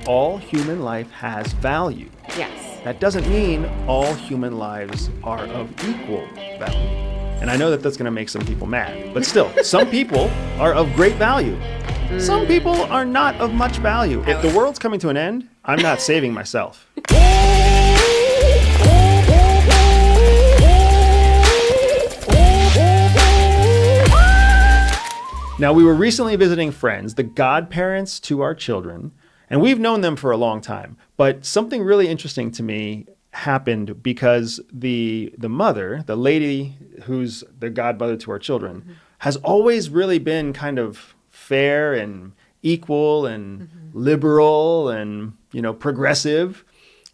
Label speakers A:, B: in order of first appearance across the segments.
A: all human life has value.
B: Yes.
A: That doesn't mean all human lives are of equal value. And I know that that's going to make some people mad, but still, some people are of great value. Some people are not of much value. If the world's coming to an end, I'm not saving myself. Now, we were recently visiting friends, the godparents to our children, and we've known them for a long time. But something really interesting to me happened because the mother, the lady who's the godmother to our children, has always really been kind of fair and equal and liberal and, progressive.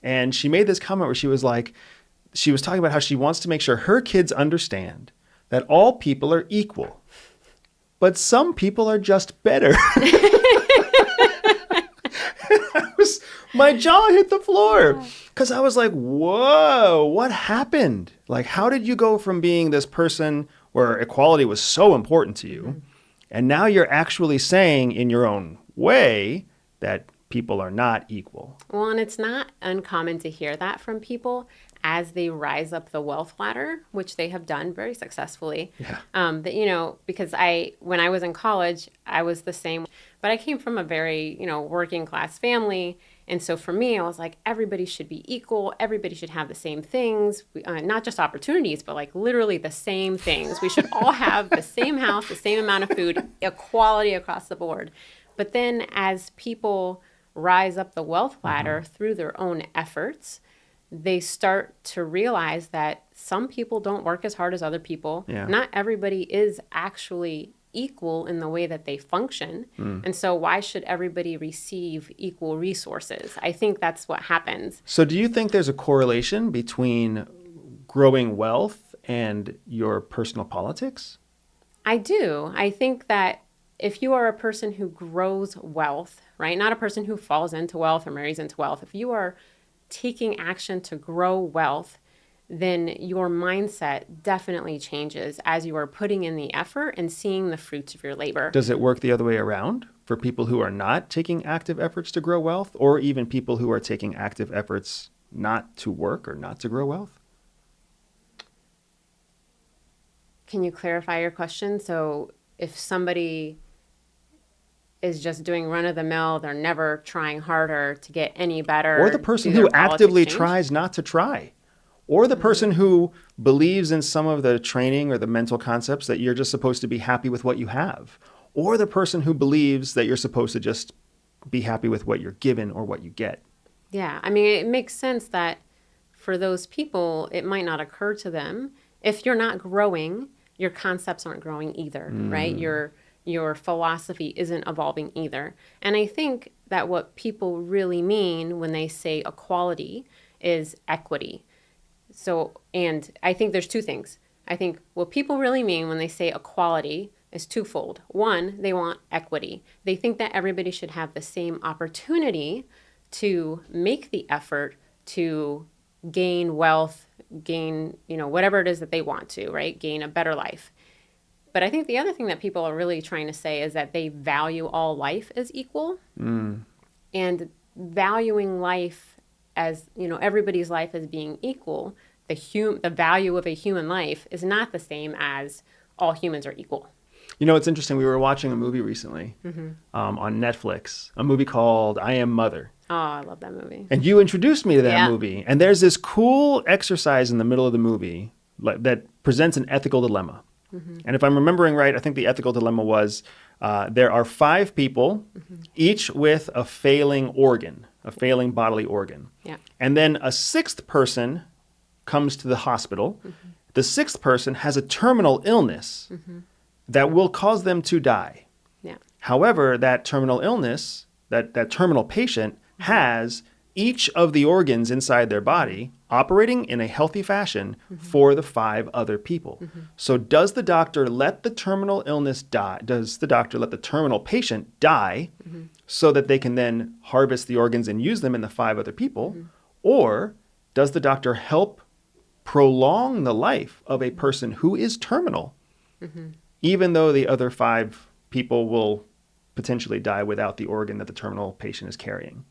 A: And she made this comment where she was talking about how she wants to make sure her kids understand that all people are equal, but some people are just better. My jaw hit the floor because I was like, whoa, what happened? Like, how did you go from being this person where equality was so important to you, and now you're actually saying in your own way that people are not equal?
B: Well, and it's not uncommon to hear that from people as they rise up the wealth ladder, which they have done very successfully.
A: Yeah.
B: Because when I was in college, I was the same, but I came from a very, working class family. And so for me, I was like, everybody should be equal. Everybody should have the same things, not just opportunities, but like literally the same things. We should all have the same house, the same amount of food, equality across the board. But then as people rise up the wealth ladder through their own efforts, they start to realize that some people don't work as hard as other people.
A: Yeah.
B: Not everybody is actually equal in the way that they function. And so why should everybody receive equal resources? I think that's what happens.
A: So do you think there's a correlation between growing wealth and your personal politics?
B: I do. I think that if you are a person who grows wealth, right, not a person who falls into wealth or marries into wealth, if you are taking action to grow wealth, then your mindset definitely changes as you are putting in the effort and seeing the fruits of your labor.
A: Does it work the other way around for people who are not taking active efforts to grow wealth, or even people who are taking active efforts not to work or not to grow wealth?
B: Can you clarify your question? So if somebody is just doing run-of-the-mill, they're never trying harder to get any better.
A: Or the person
B: do their
A: who actively
B: politics change?
A: tries not to try. Or the person who believes in some of the training or the mental concepts that you're just supposed to be happy with what you have. Or the person who believes that you're supposed to just be happy with what you're given or what you get.
B: Yeah, I mean, it makes sense that for those people, it might not occur to them. If you're not growing, your concepts aren't growing either, right? Your philosophy isn't evolving either. And I think that what people really mean when they say equality is equity. So, and I think there's two things. I think what people really mean when they say equality is twofold. One, they want equity. They think that everybody should have the same opportunity to make the effort to gain wealth, gain, whatever it is that they want to, right? Gain a better life. But I think the other thing that people are really trying to say is that they value all life as equal. And valuing life as, everybody's life as being equal, the value of a human life is not the same as all humans are equal.
A: It's interesting. We were watching a movie recently on Netflix, a movie called I Am Mother.
B: Oh, I love that movie.
A: And you introduced me to that movie. And there's this cool exercise in the middle of the movie that presents an ethical dilemma. And if I'm remembering right, I think the ethical dilemma was there are 5 people, each with a failing organ, a failing bodily organ.
B: Yeah.
A: And then a 6th person comes to the hospital. The 6th person has a terminal illness that will cause them to die.
B: Yeah.
A: However, that terminal illness, that terminal patient has each of the organs inside their body operating in a healthy fashion for the 5 other people. So does the doctor let the terminal illness die? Does the doctor let the terminal patient die so that they can then harvest the organs and use them in the 5 other people? Or does the doctor help prolong the life of a person who is terminal, even though the other 5 people will potentially die without the organ that the terminal patient is carrying.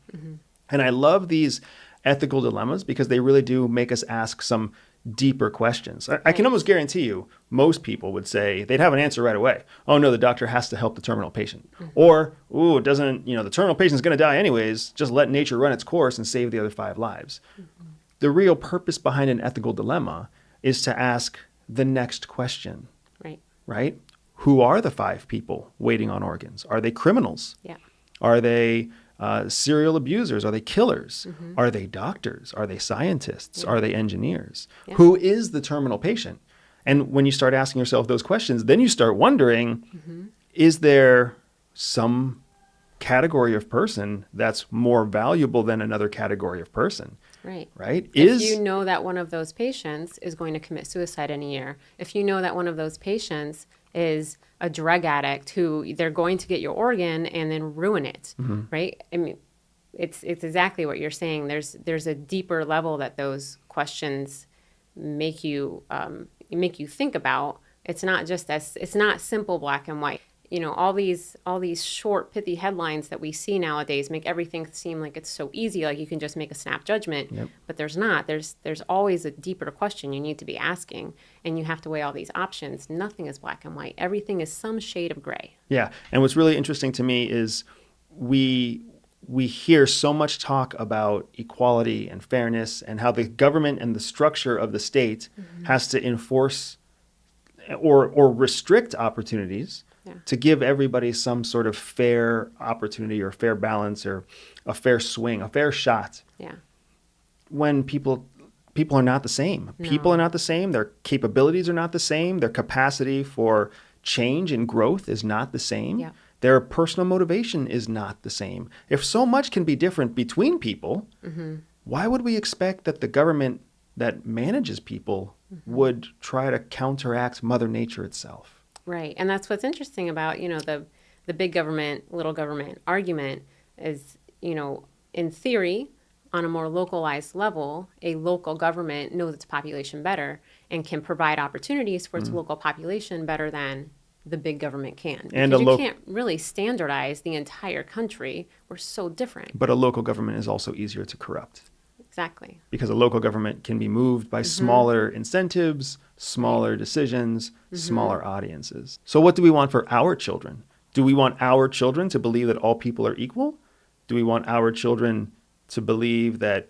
A: And I love these ethical dilemmas because they really do make us ask some deeper questions. I can almost guarantee you most people would say they'd have an answer right away. Oh no, the doctor has to help the terminal patient. Or, ooh, it doesn't, the terminal patient's going to die anyways. Just let nature run its course and save the other 5 lives. The real purpose behind an ethical dilemma is to ask the next question, right? Who are the 5 people waiting on organs? Are they criminals?
B: Yeah.
A: Are they serial abusers? Are they killers? Are they doctors? Are they scientists? Are they engineers? Who is the terminal patient? And when you start asking yourself those questions, then you start wondering, is there some category of person that's more valuable than another category of person? Right?
B: If you know that one of those patients is going to commit suicide in a year, if you know that one of those patients is a drug addict who they're going to get your organ and then ruin it, right? I mean, it's exactly what you're saying. There's a deeper level that those questions make you think about. It's not simple black and white. All these short, pithy headlines that we see nowadays make everything seem like it's so easy, like you can just make a snap judgment. But there's not. There's always a deeper question you need to be asking, and you have to weigh all these options. Nothing is black and white. Everything is some shade of gray.
A: Yeah, and what's really interesting to me is we hear so much talk about equality and fairness and how the government and the structure of the state has to enforce or restrict opportunities to give everybody some sort of fair opportunity or fair balance or a fair swing, a fair shot.
B: Yeah.
A: When people are not the same.
B: No.
A: People are not the same. Their capabilities are not the same. Their capacity for change and growth is not the same.
B: Yeah.
A: Their personal motivation is not the same. If so much can be different between people, why would we expect that the government that manages people would try to counteract Mother Nature itself?
B: Right. And that's what's interesting about, the big government, little government argument is, in theory, on a more localized level, a local government knows its population better and can provide opportunities for its local population better than the big government can.
A: And
B: because you can't really standardize the entire country. We're so different.
A: But a local government is also easier to corrupt.
B: Exactly.
A: Because a local government can be moved by smaller incentives, smaller decisions, smaller audiences. So what do we want for our children? Do we want our children to believe that all people are equal? Do we want our children to believe that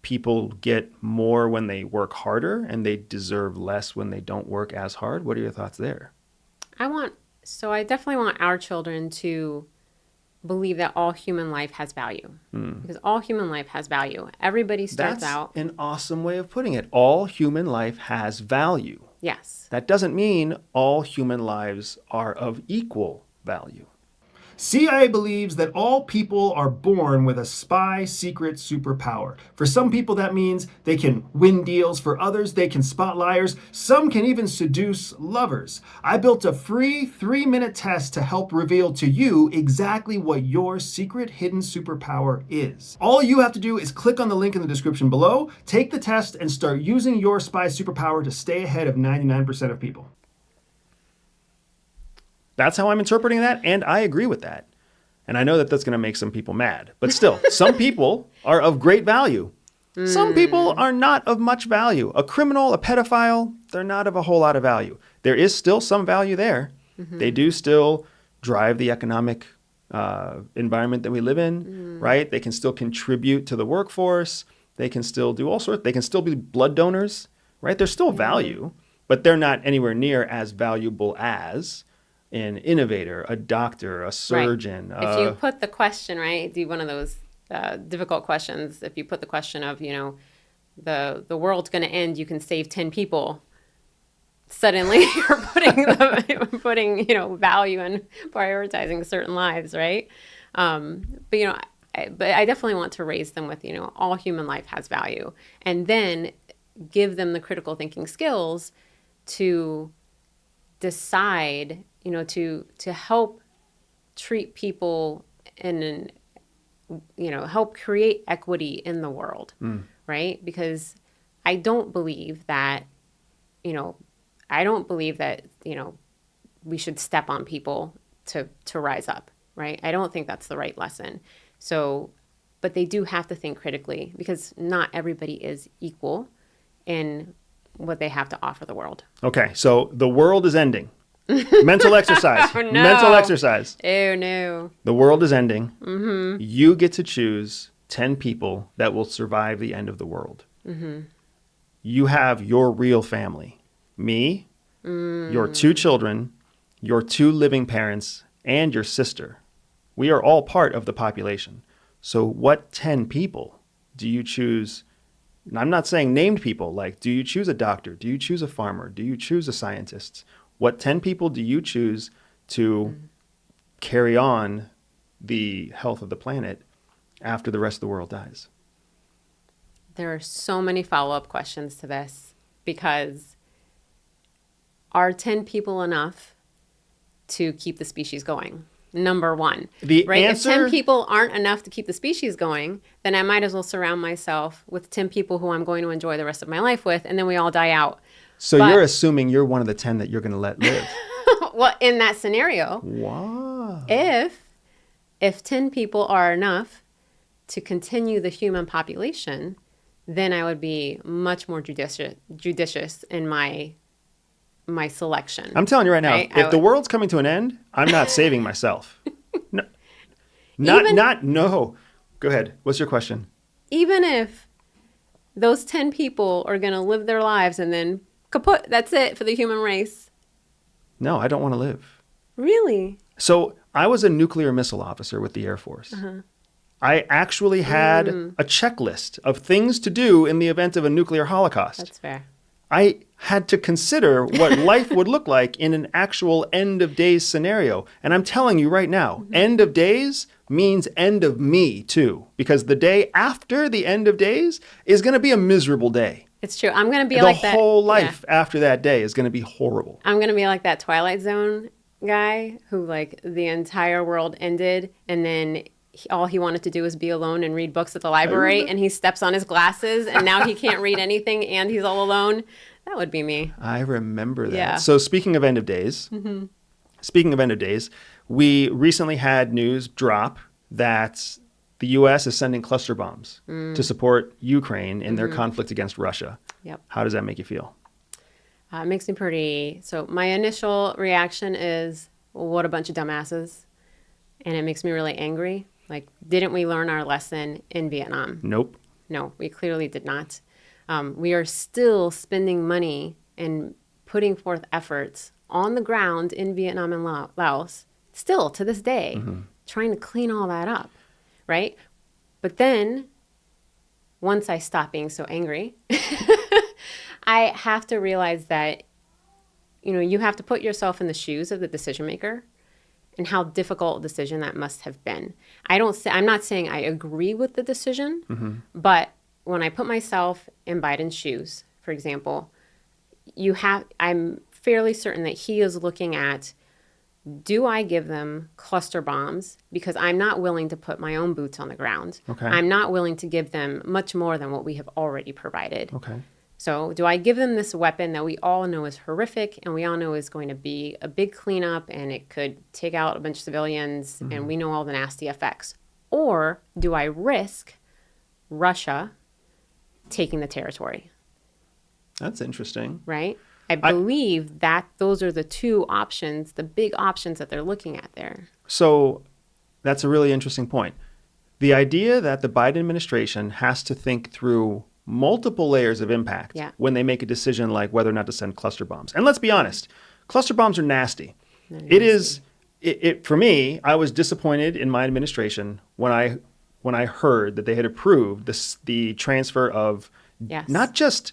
A: people get more when they work harder and they deserve less when they don't work as hard? What are your thoughts there?
B: I definitely want our children to believe that all human life has value. Because all human life has value. Everybody starts out.
A: That's an awesome way of putting it. All human life has value.
B: Yes.
A: That doesn't mean all human lives are of equal value. CIA believes that all people are born with a spy secret superpower. For some people, that means they can win deals. For others, they can spot liars. Some can even seduce lovers. I built a free 3-minute test to help reveal to you exactly what your secret hidden superpower is. All you have to do is click on the link in the description below, take the test, and start using your spy superpower to stay ahead of 99% of people. That's how I'm interpreting that, and I agree with that. And I know that that's going to make some people mad. But still, some people are of great value. Some people are not of much value. A criminal, a pedophile, they're not of a whole lot of value. There is still some value there. They do still drive the economic environment that we live in, right? They can still contribute to the workforce. They can still do all sorts. They can still be blood donors, right? There's still value, but they're not anywhere near as valuable as an innovator, a doctor, a surgeon.
B: Right. If you put the question, right, do one of those difficult questions, if you put the question of, the world's going to end, you can save 10 people, suddenly you're putting value in prioritizing certain lives, right? But I definitely want to raise them with, all human life has value, and then give them the critical thinking skills to decide, to help treat people and, help create equity in the world, right? Because I don't believe that, we should step on people to rise up. right? I don't think that's the right lesson. So, but they do have to think critically because not everybody is equal in what they have to offer the world.
A: Okay, so the world is ending. Mental exercise.
B: Oh, no.
A: Mental exercise.
B: Oh, no.
A: The world is ending. You get to choose 10 people that will survive the end of the world. You have your real family. Me, your 2 children, your 2 living parents, and your sister. We are all part of the population. So what 10 people do you choose? And I'm not saying named people, like, do you choose a doctor? Do you choose a farmer? Do you choose a scientist? What 10 people do you choose to carry on the health of the planet after the rest of the world dies?
B: There are so many follow-up questions to this because are 10 people enough to keep the species going? Number one.
A: The
B: right?
A: answer...
B: If 10 people aren't enough to keep the species going, then I might as well surround myself with 10 people who I'm going to enjoy the rest of my life with, and then we all die out.
A: So you're assuming you're one of the 10 that you're going to let live.
B: Well, in that scenario,
A: Wow.
B: if 10 people are enough to continue the human population, then I would be much more judicious in my selection.
A: I'm telling you right now,
B: right?
A: if the world's coming to an end, I'm not saving myself. No. Go ahead. What's your question?
B: Even if those 10 people are going to live their lives and then kaput, that's it for the human race.
A: No, I don't want to live.
B: Really?
A: So I was a nuclear missile officer with the Air Force. I actually had a checklist of things to do in the event of a nuclear holocaust.
B: That's fair.
A: I had to consider what life would look like in an actual end of days scenario. And I'm telling you right now, end of days means end of me too. Because the day after the end of days is going to be a miserable day.
B: It's true. I'm going to be like that.
A: The whole life after that day is going to be horrible.
B: I'm going to be like that Twilight Zone guy who, like, the entire world ended and then all he wanted to do was be alone and read books at the library, and he steps on his glasses and now he can't read anything and he's all alone. That would be me.
A: I remember that.
B: Yeah.
A: So speaking of end of days, we recently had news drop that the U.S. is sending cluster bombs to support Ukraine in their conflict against Russia.
B: Yep.
A: How does that make you feel?
B: It makes me pretty... So my initial reaction is, what a bunch of dumbasses. And it makes me really angry. Like, didn't we learn our lesson in Vietnam?
A: Nope.
B: No, we clearly did not. We are still spending money and putting forth efforts on the ground in Vietnam and Laos, still to this day, trying to clean all that up, right? But then, once I stop being so angry, I have to realize that, you have to put yourself in the shoes of the decision maker and how difficult a decision that must have been. I'm not saying I agree with the decision, but when I put myself in Biden's shoes, for example, I'm fairly certain that he is looking at, do I give them cluster bombs because I'm not willing to put my own boots on the ground.
A: Okay.
B: I'm not willing to give them much more than what we have already provided.
A: Okay.
B: So do I give them this weapon that we all know is horrific and we all know is going to be a big cleanup and it could take out a bunch of civilians and we know all the nasty effects? Or do I risk Russia taking the territory?
A: That's interesting.
B: Right? I believe that those are the two options, the big options that they're looking at there.
A: So that's a really interesting point. The idea that the Biden administration has to think through multiple layers of impact when they make a decision like whether or not to send cluster bombs. And let's be honest, cluster bombs are nasty. For me, I was disappointed in my administration when I heard that they had approved the transfer of not just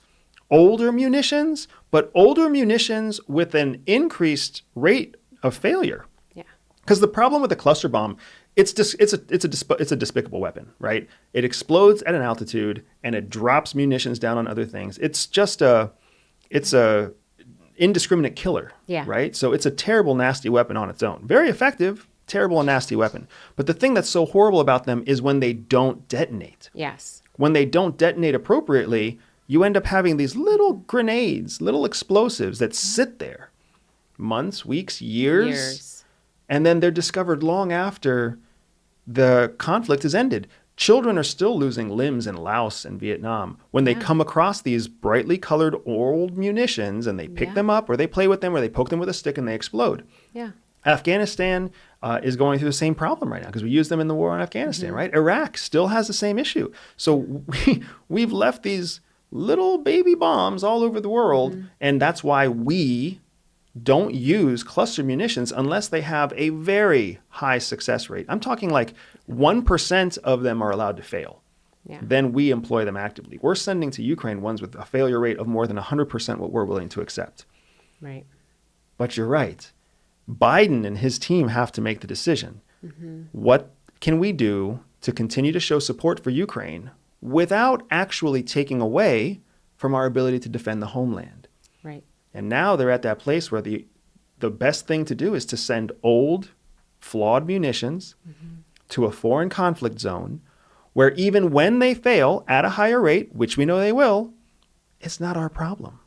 A: older munitions, but older munitions with an increased rate of failure.
B: Yeah.
A: Because the problem with the cluster bomb, it's a despicable weapon, right? It explodes at an altitude and it drops munitions down on other things. It's just it's a indiscriminate killer, right? So it's a terrible, nasty weapon on its own. Very effective, terrible and nasty weapon. But the thing that's so horrible about them is when they don't detonate.
B: Yes.
A: When they don't detonate appropriately, you end up having these little grenades, little explosives that sit there months, weeks, years. And then they're discovered long after the conflict has ended. Children are still losing limbs in Laos and Vietnam when they come across these brightly colored old munitions and they pick them up or they play with them or they poke them with a stick and they explode.
B: Yeah.
A: Afghanistan is going through the same problem right now because we use them in the war in Afghanistan, right? Iraq still has the same issue. So we've left these little baby bombs all over the world, and that's why we don't use cluster munitions unless they have a very high success rate. I'm talking like 1% of them are allowed to fail.
B: Yeah.
A: Then we employ them actively. We're sending to Ukraine ones with a failure rate of more than 100% what we're willing to accept.
B: Right.
A: But you're right. Biden and his team have to make the decision. What can we do to continue to show support for Ukraine without actually taking away from our ability to defend the homeland?
B: Right.
A: And now they're at that place where the best thing to do is to send old, flawed munitions to a foreign conflict zone where even when they fail at a higher rate, which we know they will, it's not our problem.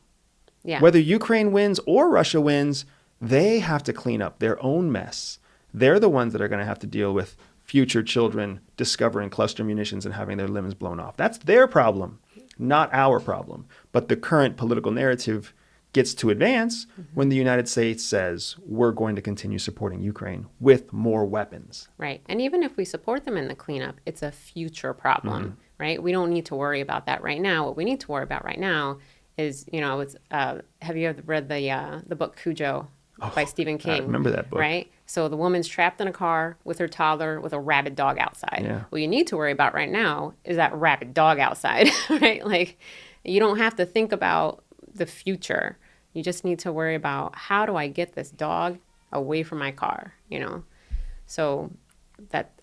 B: Yeah.
A: Whether Ukraine wins or Russia wins, they have to clean up their own mess. They're the ones that are going to have to deal with future children discovering cluster munitions and having their limbs blown off. That's their problem, not our problem. But the current political narrative gets to advance when the United States says we're going to continue supporting Ukraine with more weapons.
B: Right. And even if we support them in the cleanup, it's a future problem, right? We don't need to worry about that right now. What we need to worry about right now is, have you ever read the book Cujo by Stephen King?
A: I remember that book.
B: Right? So the woman's trapped in a car with her toddler with a rabid dog outside.
A: Yeah.
B: What you need to worry about right now is that rabid dog outside, right? Like, you don't have to think about the future. You just need to worry about, how do I get this dog away from my car, So that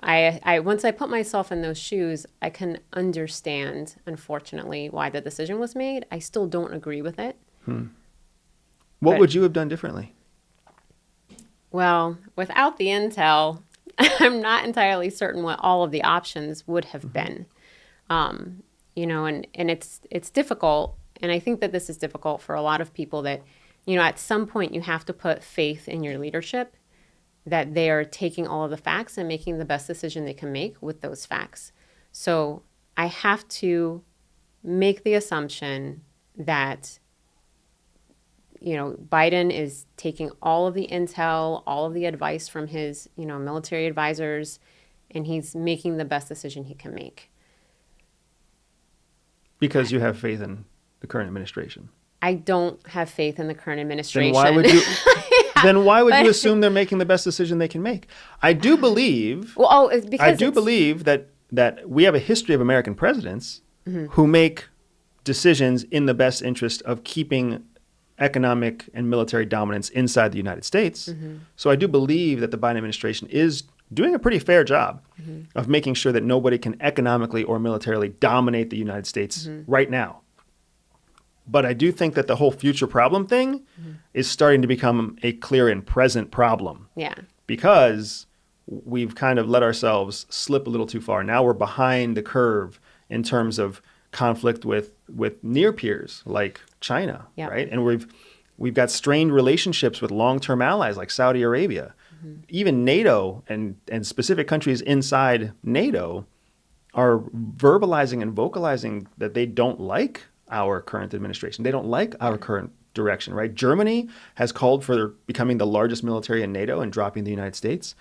B: I once I put myself in those shoes, I can understand, unfortunately, why the decision was made. I still don't agree with it.
A: What would you have done differently?
B: Well, without the intel, I'm not entirely certain what all of the options would have been. And it's difficult. And I think that this is difficult for a lot of people that, at some point you have to put faith in your leadership that they are taking all of the facts and making the best decision they can make with those facts. So I have to make the assumption that, Biden is taking all of the intel, all of the advice from his, military advisors, and he's making the best decision he can make.
A: Because you have faith in the current administration.
B: I don't have faith in the current administration.
A: Then why would you assume they're making the best decision they can make? I do believe. Believe that we have a history of American presidents who make decisions in the best interest of keeping economic and military dominance inside the United States. So I do believe that the Biden administration is doing a pretty fair job of making sure that nobody can economically or militarily dominate the United States right now. But I do think that the whole future problem thing is starting to become a clear and present problem.
B: Yeah.
A: Because we've kind of let ourselves slip a little too far. Now we're behind the curve in terms of conflict with near peers like China, right? And we've got strained relationships with long-term allies like Saudi Arabia. Even NATO and specific countries inside NATO are verbalizing and vocalizing that they don't like our current administration. They don't like our current direction, right? Germany has called for becoming the largest military in NATO and dropping the United States.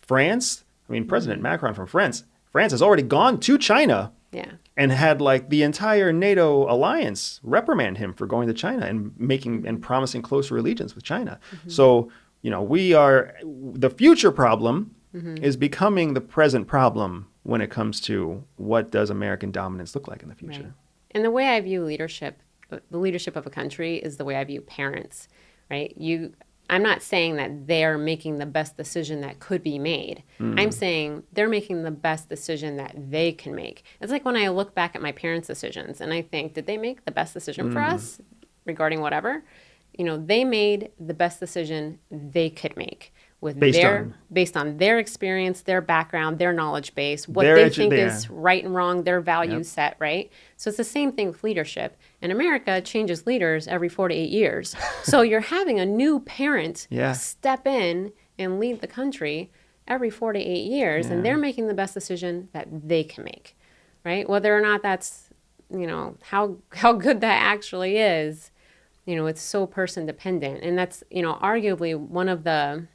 A: France, President Macron from France has already gone to China and had the entire NATO alliance reprimand him for going to China and promising closer allegiance with China. So, the future problem is becoming the present problem when it comes to what does American dominance look like in the future.
B: Right. And the way I view leadership, the leadership of a country, is the way I view parents, right? I'm not saying that they're making the best decision that could be made. I'm saying they're making the best decision that they can make. It's like when I look back at my parents' decisions and I think, did they make the best decision for us regarding whatever? They made the best decision they could make based on their experience, their background, their knowledge base, what they think is right and wrong, their value set, right? So it's the same thing with leadership. And America changes leaders every 4 to 8 years. So you're having a new parent step in and lead the country every 4 to 8 years, and they're making the best decision that they can make, right? Whether or not that's, how good that actually is, it's so person dependent. And that's, arguably one of the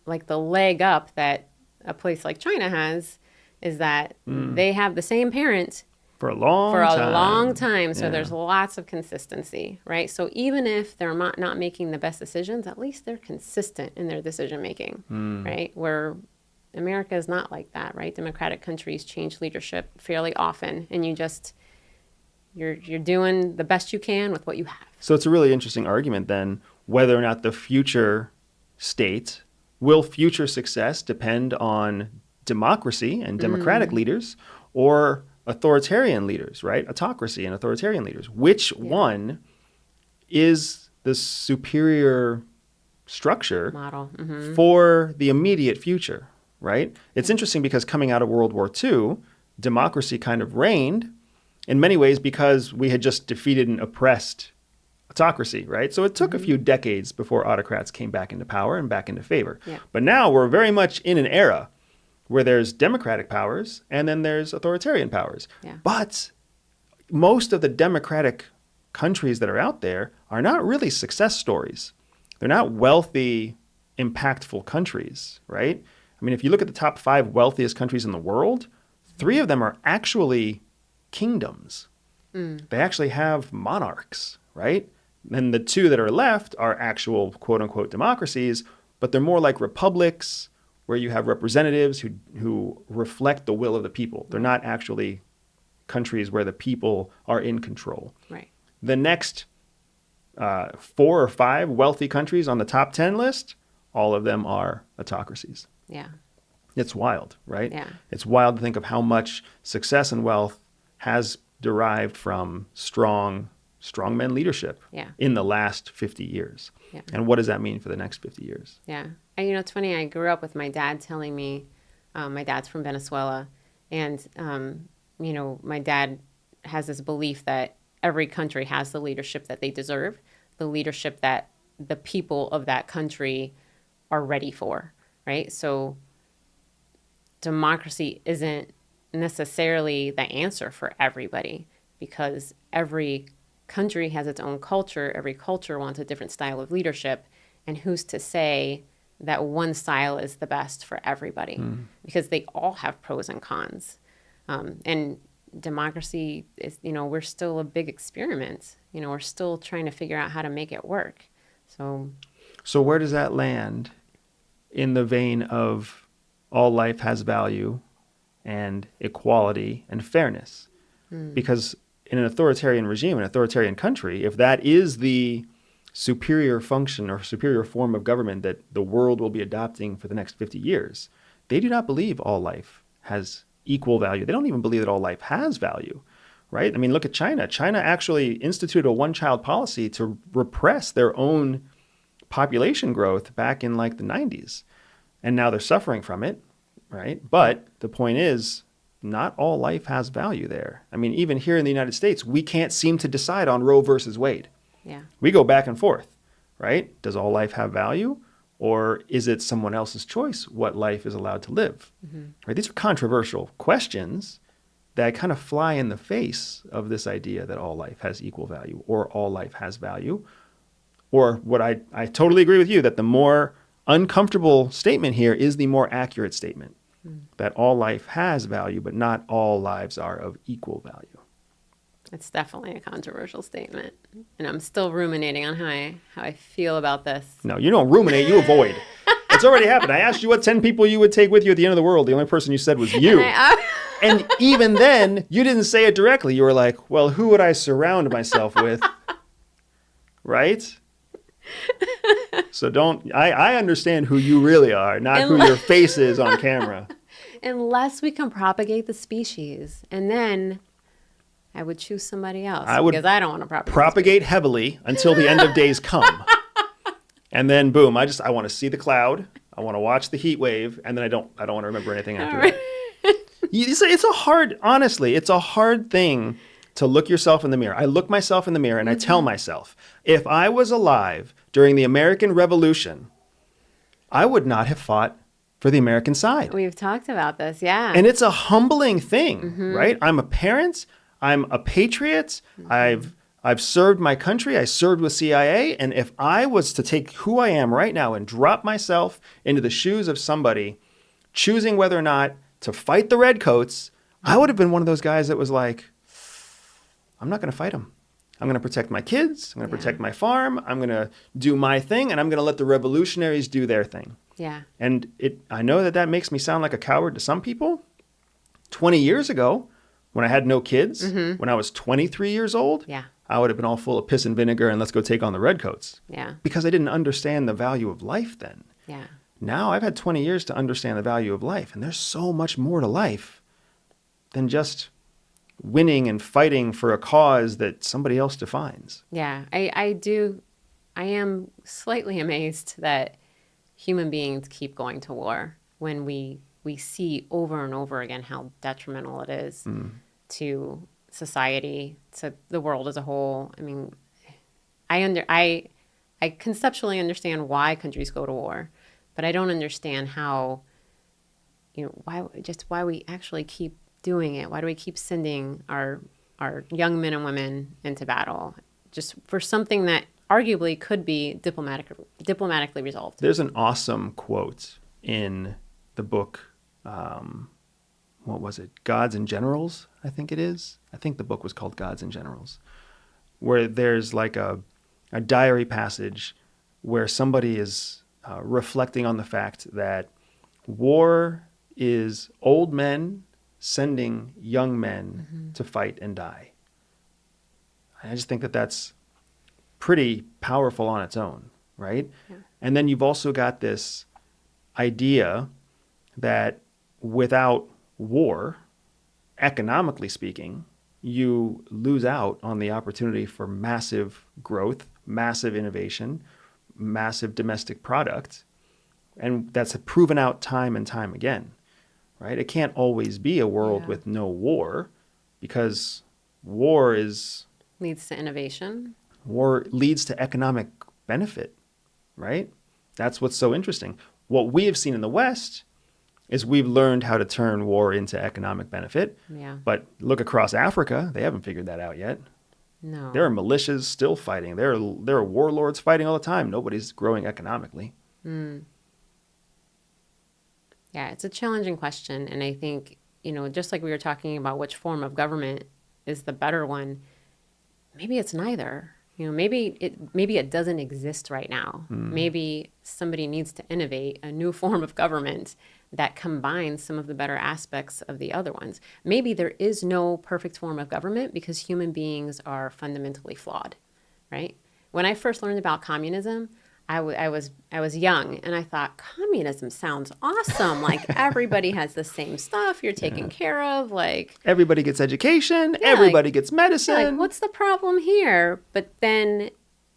B: leg up that a place like China has is that they have the same parent
A: For a long
B: for a
A: time.
B: long time. So
A: Yeah.
B: there's lots of consistency, right? So even if they're not making the best decisions, at least they're consistent in their decision making, right? Where America is not like that, right? Democratic countries change leadership fairly often, and you're doing the best you can with what you have.
A: So it's a really interesting argument then, whether or not the future state, will future success depend on democracy and democratic leaders or authoritarian leaders, right? Autocracy and authoritarian leaders. Which one is the superior structure
B: Model.
A: for the immediate future, right? It's interesting because coming out of World War II, democracy kind of reigned in many ways because we had just defeated and oppressed autocracy, right? So it took a few decades before autocrats came back into power and back into favor.
B: Yeah.
A: But now we're very much in an era where there's democratic powers and then there's authoritarian powers.
B: Yeah.
A: But most of the democratic countries that are out there are not really success stories. They're not wealthy, impactful countries, right? I mean, if you look at the top 5 wealthiest countries in the world, 3 of them are actually kingdoms. They actually have monarchs, right? And the 2 that are left are actual quote unquote democracies, but they're more like republics where you have representatives who reflect the will of the people. They're not actually countries where the people are in control.
B: Right.
A: The next 4 or 5 wealthy countries on the top 10 list, all of them are autocracies.
B: Yeah.
A: It's wild, right?
B: Yeah.
A: It's wild to think of how much success and wealth has derived from strongman leadership in the last 50 years.
B: Yeah.
A: And what does that mean for the next 50 years?
B: Yeah. And, it's funny, I grew up with my dad telling me, my dad's from Venezuela, and, my dad has this belief that every country has the leadership that they deserve, the leadership that the people of that country are ready for, right? So democracy isn't necessarily the answer for everybody because every country has its own culture. Every culture wants a different style of leadership. And who's to say that one style is the best for everybody? Because they all have pros and cons. And democracy is, we're still a big experiment. We're still trying to figure out how to make it work. So
A: where does that land in the vein of all life has value and equality and fairness? Because in an authoritarian regime, an authoritarian country, if that is the superior function or superior form of government that the world will be adopting for the next 50 years, they do not believe all life has equal value. They don't even believe that all life has value, right? I mean, look at China. China actually instituted a one-child policy to repress their own population growth back in like the 90s. And now they're suffering from it, right? But the point is, not all life has value there. I mean, even here in the United States, we can't seem to decide on Roe versus Wade.
B: yeah,
A: We go back and forth, right? Does all life have value? Or is it someone else's choice what life is allowed to live? Right? These are controversial questions that kind of fly in the face of this idea that all life has equal value or all life has value. Or what I totally agree with you, that the more uncomfortable statement here is the more accurate statement. That all life has value, but not all lives are of equal value.
B: it's definitely a controversial statement. And I'm still ruminating on how I feel about this.
A: No, you don't ruminate, you avoid. It's already happened. I asked you what 10 people you would take with you at the end of the world. The only person you said was you. And even then, you didn't say it directly. You were like, well, who would I surround myself with? Right? So I understand who you really are, not who your face is on camera.
B: Unless we can propagate the species. And then I would choose somebody else
A: I would
B: because I don't want to
A: propagate heavily until the end of days come. And then boom, I want to see the cloud. I want to watch the heat wave. And then I don't want to remember anything after that. It's a hard thing to look yourself in the mirror. I look myself in the mirror and I tell myself, if I was alive during the American Revolution, I would not have fought for the American side.
B: We've talked about this, yeah.
A: And it's a humbling thing, right? I'm a parent. I'm a patriot. I've served my country. I served with CIA. And if I was to take who I am right now and drop myself into the shoes of somebody choosing whether or not to fight the redcoats, I would have been one of those guys that was like, I'm not going to fight them. I'm going to protect my kids. I'm going to protect my farm. I'm going to do my thing, and I'm going to let the revolutionaries do their thing.
B: Yeah.
A: And I know that makes me sound like a coward to some people. 20 years ago, when I had no kids, when I was 23 years old, I would have been all full of piss and vinegar and let's go take on the redcoats.
B: Yeah.
A: Because I didn't understand the value of life then.
B: Yeah.
A: Now I've had 20 years to understand the value of life, and there's so much more to life than just winning and fighting for a cause that somebody else defines.
B: Yeah, I am slightly amazed that human beings keep going to war when we see over and over again how detrimental it is to society, to the world as a whole. I mean, I conceptually understand why countries go to war, but I don't understand how, why we actually keep doing it. Why do we keep sending our young men and women into battle just for something that arguably could be diplomatically resolved?
A: There's an awesome quote in the book, what was it? Gods and Generals, I think it is. I think the book was called Gods and Generals, where there's like a diary passage where somebody is reflecting on the fact that war is old men sending young men to fight and die. I just think that that's pretty powerful on its own, right? Yeah. And then you've also got this idea that without war, economically speaking, you lose out on the opportunity for massive growth, massive innovation, massive domestic product. And that's proven out time and time again. Right? It can't always be a world with no war, because war
B: leads to innovation.
A: War leads to economic benefit, right? That's what's so interesting. What we have seen in the West is we've learned how to turn war into economic benefit. Yeah. But look across Africa, they haven't figured that out yet.
B: No.
A: There are militias still fighting. There are warlords fighting all the time. Nobody's growing economically.
B: Yeah, it's a challenging question. And I think, just like we were talking about which form of government is the better one, maybe it's neither. Maybe it doesn't exist right now. Maybe somebody needs to innovate a new form of government that combines some of the better aspects of the other ones. Maybe there is no perfect form of government because human beings are fundamentally flawed, right? When I first learned about communism, I was young, and I thought, communism sounds awesome. Like, everybody has the same stuff. You're taken care of. Like,
A: everybody gets education. Everybody gets medicine.
B: What's the problem here? But then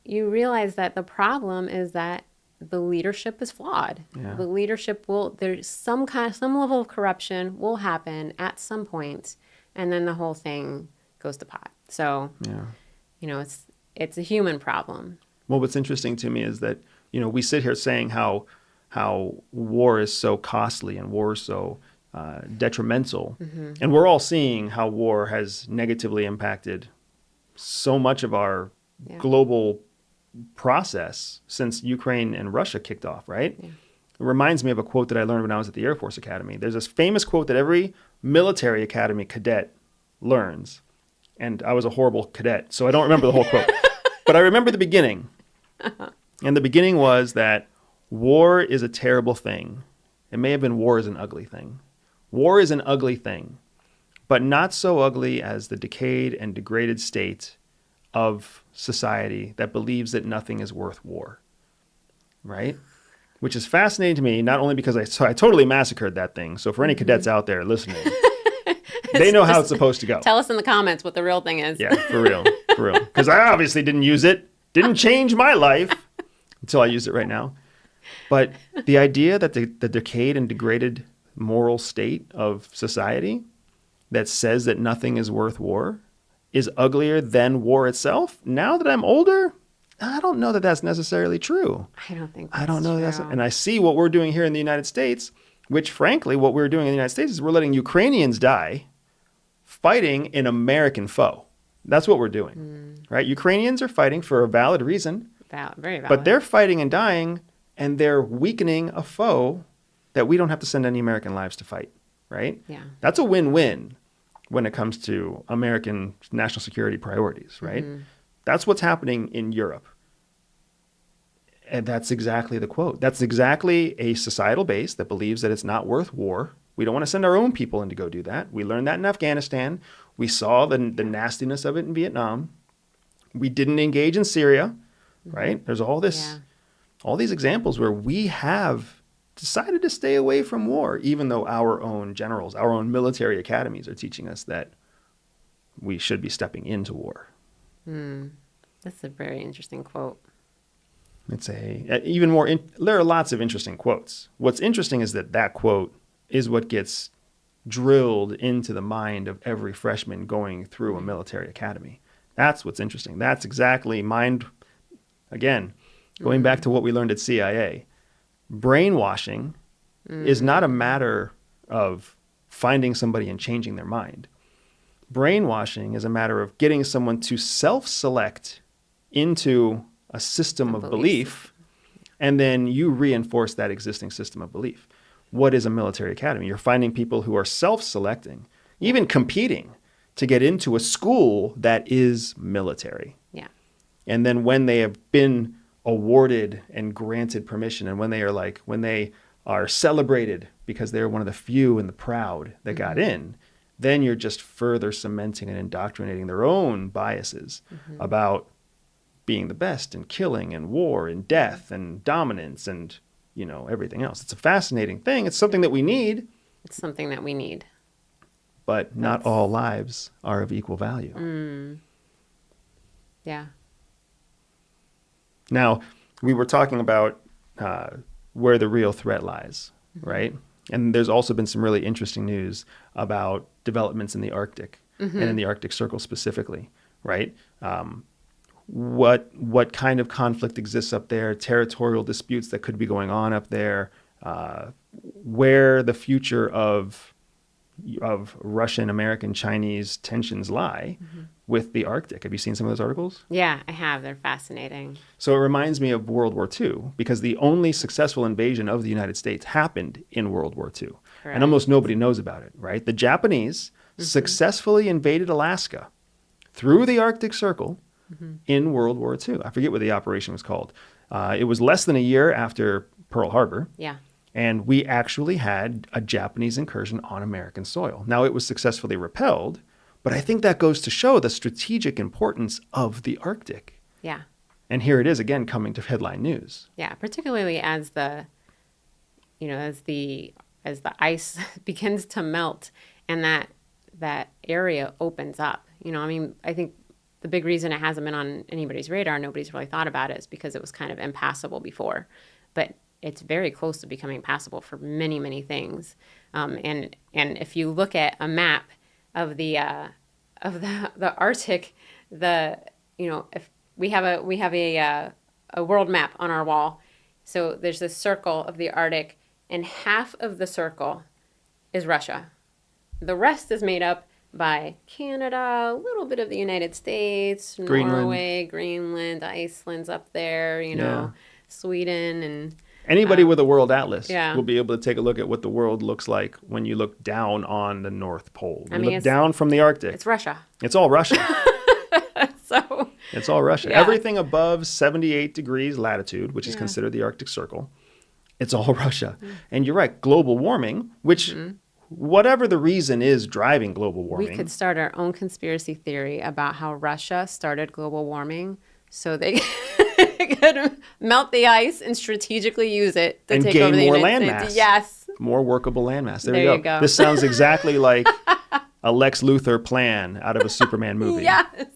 B: you realize that the problem is that the leadership is flawed. Yeah. The leadership there's some level of corruption will happen at some point, and then the whole thing goes to pot. So, it's a human problem.
A: Well, what's interesting to me is that, we sit here saying how war is so costly and war is so detrimental. And we're all seeing how war has negatively impacted so much of our global process since Ukraine and Russia kicked off, right? Yeah. It reminds me of a quote that I learned when I was at the Air Force Academy. There's this famous quote that every military academy cadet learns. And I was a horrible cadet, so I don't remember the whole quote. But I remember the beginning. And the beginning was that war is a terrible thing. It may have been war is an ugly thing. War is an ugly thing, but not so ugly as the decayed and degraded state of society that believes that nothing is worth war, right? Which is fascinating to me, not only because I totally massacred that thing. So for any cadets out there listening, they know how it's supposed to go.
B: Tell us in the comments what the real thing is.
A: Yeah, for real. Because I obviously didn't use it. Didn't change my life until I use it right now. But the idea that the decayed and degraded moral state of society that says that nothing is worth war is uglier than war itself, now that I'm older, I don't know that that's necessarily true.
B: I don't think
A: I don't
B: that's
A: know that that's,
B: true.
A: and I see what we're doing here in the United States, which frankly, what we're doing in the United States is we're letting Ukrainians die fighting an American foe. That's what we're doing, right? Ukrainians are fighting for a valid reason,
B: Very valid.
A: but they're fighting and dying, and they're weakening a foe that we don't have to send any American lives to fight, right?
B: Yeah.
A: That's a win-win when it comes to American national security priorities, right? That's what's happening in Europe. And that's exactly the quote. That's exactly a societal base that believes that it's not worth war. We don't want to send our own people in to go do that. We learned that in Afghanistan. We saw the nastiness of it in Vietnam. We didn't engage in Syria, right? There's all this, all these examples where we have decided to stay away from war, even though our own generals, our own military academies are teaching us that we should be stepping into war.
B: That's a very interesting quote.
A: It's even more, there are lots of interesting quotes. What's interesting is that quote is what gets drilled into the mind of every freshman going through a military academy. That's what's interesting. That's exactly again, going back to what we learned at CIA. Brainwashing is not a matter of finding somebody and changing their mind. Brainwashing is a matter of getting someone to self-select into a system of belief, and then you reinforce that existing system of belief. What is a military academy? You're finding people who are self-selecting, even competing to get into a school that is military.
B: Yeah.
A: And then when they have been awarded and granted permission, and when they are celebrated because they're one of the few and the proud that got in, then you're just further cementing and indoctrinating their own biases about being the best and killing and war and death and dominance and, everything else. It's a fascinating thing. It's something that we need.
B: It's something that we need.
A: But not all lives are of equal value.
B: Yeah.
A: Now, we were talking about where the real threat lies, right? And there's also been some really interesting news about developments in the Arctic and in the Arctic Circle specifically, right? What kind of conflict exists up there, territorial disputes that could be going on up there, where the future of Russian, American, Chinese tensions lie with the Arctic. Have you seen some of those articles?
B: Yeah, I have. They're fascinating.
A: So it reminds me of World War II, because the only successful invasion of the United States happened in World War II.
B: Correct.
A: And almost nobody knows about it, right? The Japanese successfully invaded Alaska through the Arctic Circle in World War II. I forget what the operation was called. It was less than a year after Pearl Harbor.
B: Yeah.
A: And we actually had a Japanese incursion on American soil. Now, it was successfully repelled, but I think that goes to show the strategic importance of the Arctic.
B: Yeah.
A: And here it is again coming to headline news.
B: Yeah, particularly as the ice begins to melt and that area opens up. I think the big reason it hasn't been on anybody's radar, nobody's really thought about it, is because it was kind of impassable before. But it's very close to becoming passable for many, many things. And if you look at a map of the Arctic, if we have a world map on our wall, so there's this circle of the Arctic, and half of the circle is Russia. The rest is made up by Canada, a little bit of the United States,
A: Greenland.
B: Norway, Greenland, Iceland's up there, Sweden, and
A: Anybody with a world atlas
B: yeah.
A: will be able to take a look at what the world looks like when you look down on the North Pole. When you look down from the Arctic.
B: It's Russia.
A: It's all Russia.
B: So
A: It's all Russia.
B: Yeah.
A: Everything above 78 degrees latitude, which is considered the Arctic Circle, it's all Russia. And you're right, global warming, which whatever the reason is driving global warming.
B: we could start our own conspiracy theory about how Russia started global warming so they could melt the ice and strategically use it to
A: And
B: take
A: gain
B: over the
A: more
B: United
A: landmass.
B: States. Yes.
A: More workable landmass. There,
B: There
A: you go.
B: you go.
A: This sounds exactly like a Lex Luthor plan out of a Superman movie.
B: Yes.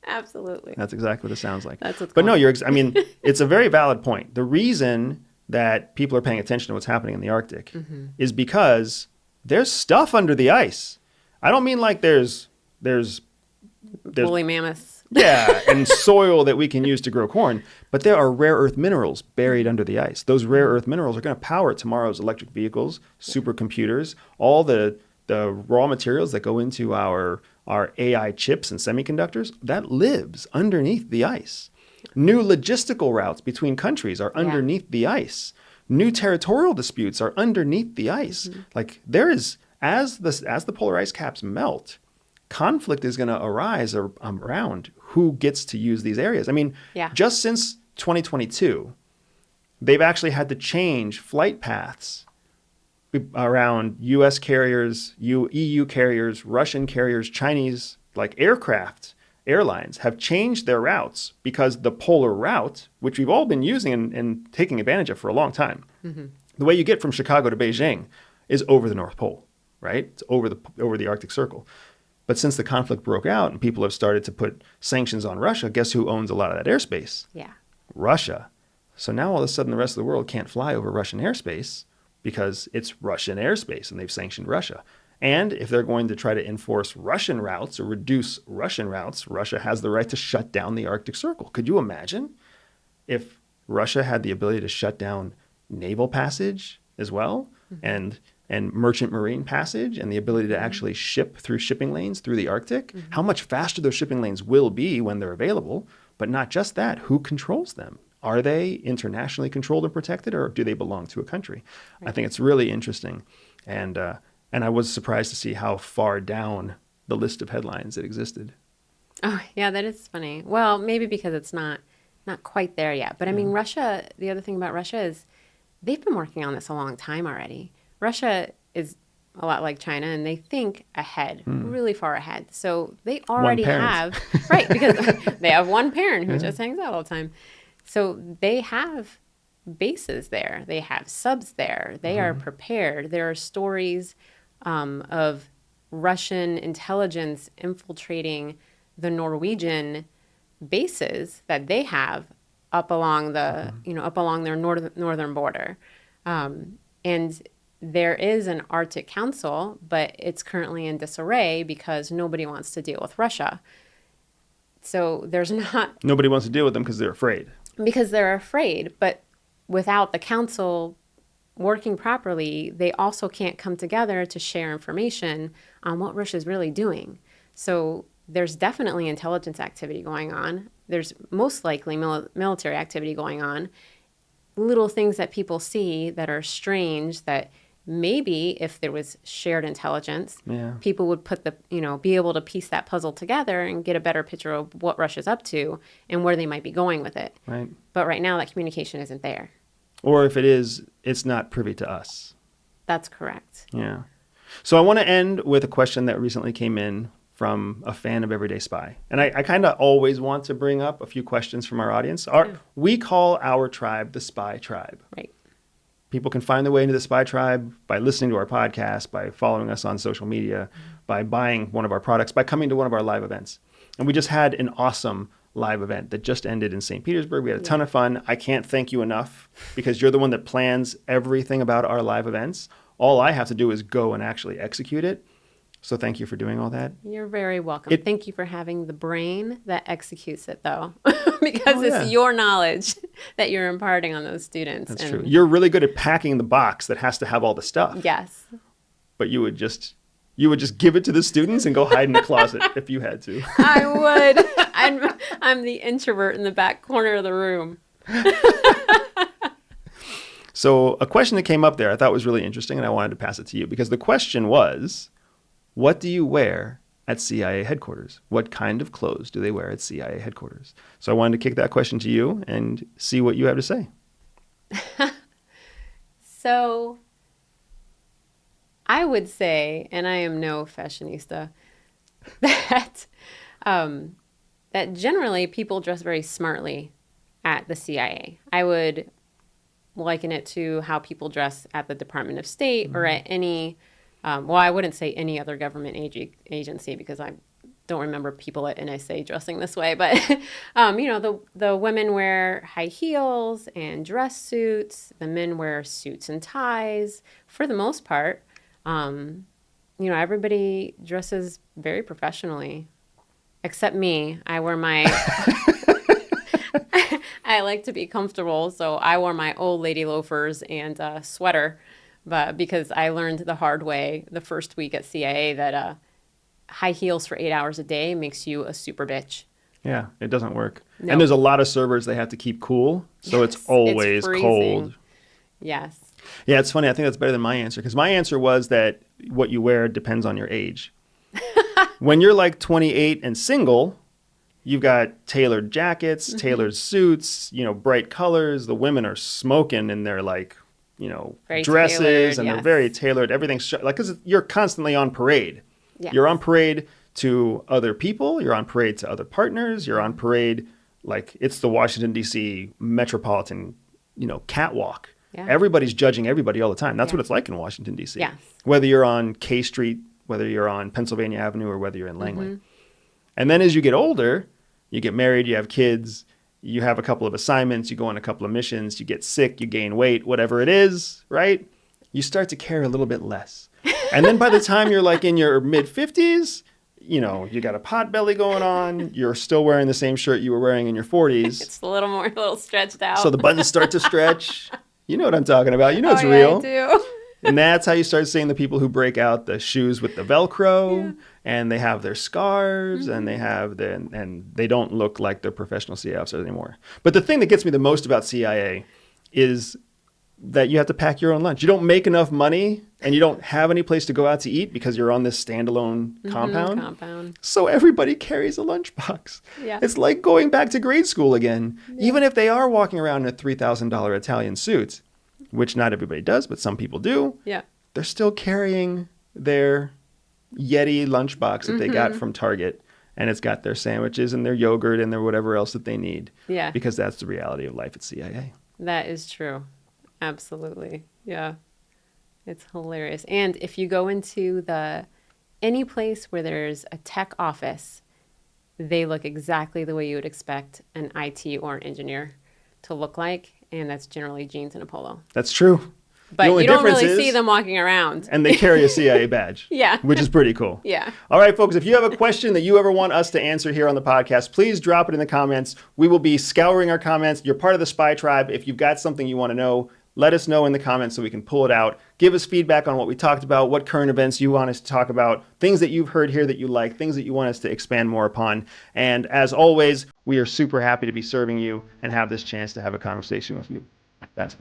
B: Absolutely.
A: That's exactly what it sounds like.
B: That's what's
A: but no,
B: going
A: it's a very valid point. The reason that people are paying attention to what's happening in the Arctic is because there's stuff under the ice. I don't mean like there's
B: Woolly mammoths
A: Yeah, and soil that we can use to grow corn. But there are rare earth minerals buried under the ice. Those rare earth minerals are going to power tomorrow's electric vehicles, supercomputers, all the raw materials that go into our AI chips and semiconductors. That lives underneath the ice. New logistical routes between countries are underneath the ice. New territorial disputes are underneath the ice. Like there is, as the polar ice caps melt, conflict is going to arise around who gets to use these areas. I mean, just since 2022, they've actually had to change flight paths around U.S. carriers, EU carriers, Russian carriers, Chinese, like airlines have changed their routes because the polar route, which we've all been using and taking advantage of for a long time, the way you get from Chicago to Beijing is over the North Pole, right? It's over the Arctic Circle. But since the conflict broke out and people have started to put sanctions on Russia, guess who owns a lot of that airspace?
B: Yeah.
A: Russia. So now all of a sudden the rest of the world can't fly over Russian airspace because it's Russian airspace and they've sanctioned Russia. And if they're going to try to enforce Russian routes or reduce Russian routes, Russia has the right to shut down the Arctic Circle. Could you imagine if Russia had the ability to shut down naval passage as well and merchant marine passage and the ability to actually ship through shipping lanes through the Arctic? How much faster those shipping lanes will be when they're available. But not just that, who controls them? Are they internationally controlled and protected, or do they belong to a country? Right. I think it's really interesting. And I was surprised to see how far down the list of headlines it existed.
B: Oh, yeah, that is funny. Well, maybe because it's not quite there yet. But I mean, Russia, the other thing about Russia is they've been working on this a long time already. Russia is a lot like China, and they think ahead, really far ahead. So they already have, right, because they have one parent who just hangs out all the time. So they have bases there. They have subs there. They are prepared. There are stories of Russian intelligence infiltrating the Norwegian bases that they have up along the, up along their northern border. And there is an Arctic Council, but it's currently in disarray because nobody wants to deal with Russia. So there's not...
A: Nobody wants to deal with them because they're afraid.
B: Because they're afraid, but without the council working properly, they also can't come together to share information on what Russia's really doing. So there's definitely intelligence activity going on. There's most likely military activity going on. Little things that people see that are strange that maybe if there was shared intelligence, people would put be able to piece that puzzle together and get a better picture of what Russia's up to and where they might be going with it.
A: Right.
B: But right now that communication isn't there.
A: Or if it is, it's not privy to us.
B: That's correct.
A: Yeah. So I want to end with a question that recently came in from a fan of Everyday Spy. And I kind of always want to bring up a few questions from our audience. We call our tribe the Spy Tribe.
B: Right.
A: People can find their way into the Spy Tribe by listening to our podcast, by following us on social media, by buying one of our products, by coming to one of our live events. And we just had an awesome live event that just ended in St. Petersburg. We had a ton of fun. I can't thank you enough because you're the one that plans everything about our live events. All I have to do is go and actually execute it. So thank you for doing all that.
B: You're very welcome. Thank you for having the brain that executes it, though, because it's your knowledge that you're imparting on those students.
A: That's true. You're really good at packing the box that has to have all the stuff.
B: Yes.
A: But you would just give it to the students and go hide in the closet if you had to.
B: I would. I'm the introvert in the back corner of the room.
A: So a question that came up there I thought was really interesting, and I wanted to pass it to you because the question was, what do you wear at CIA headquarters? What kind of clothes do they wear at CIA headquarters? So I wanted to kick that question to you and see what you have to say.
B: So I would say, and I am no fashionista, that that generally people dress very smartly at the CIA. I would liken it to how people dress at the Department of State or at any... well, I wouldn't say any other government agency because I don't remember people at NSA dressing this way. But, the women wear high heels and dress suits. The men wear suits and ties. For the most part, everybody dresses very professionally. Except me, I wear my. I like to be comfortable, so I wore my old lady loafers and a sweater, but because I learned the hard way the first week at CIA that high heels for 8 hours a day makes you a super bitch.
A: Yeah, it doesn't work.
B: No.
A: And there's a lot of servers they have to keep cool, so it's
B: Yes,
A: always
B: freezing.
A: cold.
B: Yes.
A: Yeah, it's funny. I think that's better than my answer because my answer was that what you wear depends on your age. When you're like 28 and single, you've got tailored jackets, tailored suits, bright colors. The women are smoking in their like,
B: Very
A: dresses
B: tailored,
A: and they're
B: yes.
A: very tailored. Everything's like because you're constantly on parade.
B: Yes.
A: You're on parade to other people. You're on parade to other partners. You're on parade like it's the Washington D.C. metropolitan, catwalk.
B: Yeah.
A: Everybody's judging everybody all the time. That's
B: Yeah.
A: what it's like in Washington D.C.
B: Yes.
A: Whether you're on K Street, whether you're on Pennsylvania Avenue, or whether you're in Langley. And then as you get older, you get married, you have kids, you have a couple of assignments, you go on a couple of missions, you get sick, you gain weight, whatever it is, right? You start to care a little bit less. And then by the time you're like in your mid 50s, you got a pot belly going on, you're still wearing the same shirt you were wearing in your 40s.
B: It's a little stretched out.
A: So the buttons start to stretch. You know what I'm talking about. You know it's
B: yeah,
A: real.
B: I do.
A: And that's how you start seeing the people who break out the shoes with the Velcro, and they have their scarves, and they have and they don't look like they're professional CIA officers anymore. But the thing that gets me the most about CIA is that you have to pack your own lunch. You don't make enough money, and you don't have any place to go out to eat because you're on this standalone compound. So everybody carries a lunchbox.
B: Yeah.
A: It's like going back to grade school again, even if they are walking around in a $3,000 Italian suit. Which not everybody does, but some people do.
B: Yeah.
A: They're still carrying their Yeti lunchbox that they got from Target, and it's got their sandwiches and their yogurt and their whatever else that they need.
B: Yeah.
A: Because that's the reality of life at CIA.
B: That is true. Absolutely. Yeah. It's hilarious. And if you go into any place where there's a tech office, they look exactly the way you would expect an IT or an engineer to look like. And that's generally jeans and a polo.
A: That's true.
B: But
A: The only
B: you don't
A: difference
B: really
A: is-
B: see them walking around.
A: And they carry a CIA badge.
B: Yeah.
A: Which is pretty cool.
B: Yeah.
A: All right, folks, if you have a question that you ever want us to answer here on the podcast, please drop it in the comments. We will be scouring our comments. You're part of the Spy Tribe. If you've got something you want to know, let us know in the comments so we can pull it out. Give us feedback on what we talked about, what current events you want us to talk about, things that you've heard here that you like, things that you want us to expand more upon. And as always, we are super happy to be serving you and have this chance to have a conversation with you. That's it.